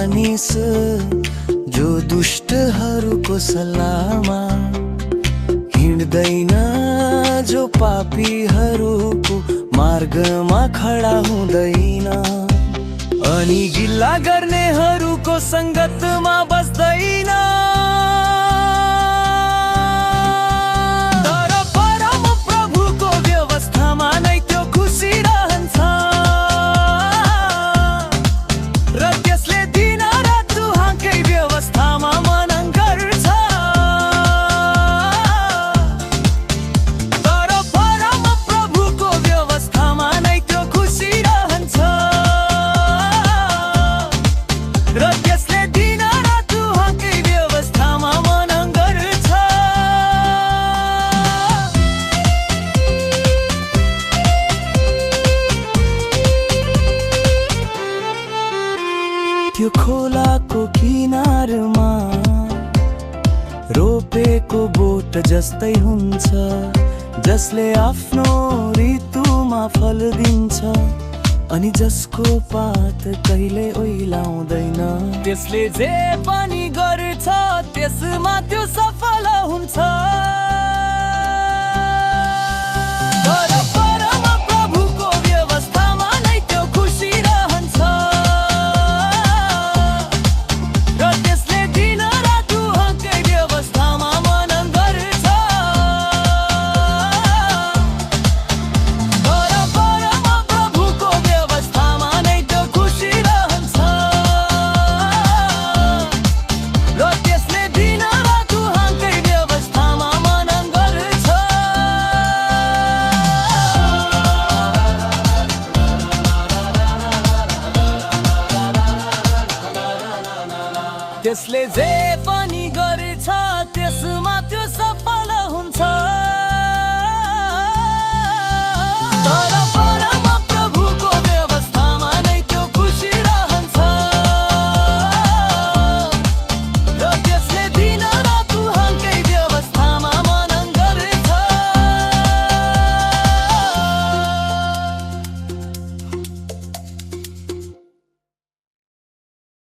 मानिस जो दुष्टहरूको सल्लाहमा हिँड्दैन, जो पापीहरूको मार्गमा खडा हुँदैन, अनि गिल्ला गर्नेहरूको संगतमा बस्दैन। तर परम प्रभुको व्यवस्थामा नै त्यो खुसी रहन्छ, र त्यसले दिनरात उहाँकै व्यवस्थामा मनन गर्छ। तर परम प्रभुको व्यवस्थामा नै त्यो खुसी रहन्छ, र त्यसले दिनरात उहाँकै व्यवस्थामा मनन गर्छ। त्यो खोलाको किनारमा रोपेको बोट जस्तै हुन्छ, जसले आफ्नो ऋतुमा फल दिन्छ, अनि जसको पात कहिले ओइलाउँदैन। त्यसले जे पनि गर्छ त्यसमा त्यो सफल हुन्छ। तर परम प्रभुको व्यवस्थामा नै त्यो खुसी रहन्छ, र त्यसले दिनरात उहाँकै व्यवस्थामा मनन गर्छ। तर परम प्रभुको व्यवस्थामा नै त्यो खुसी रहन्छ, र त्यसले दिनरात उहाँकै व्यवस्थामा मनन गर्छ। त्यसले जे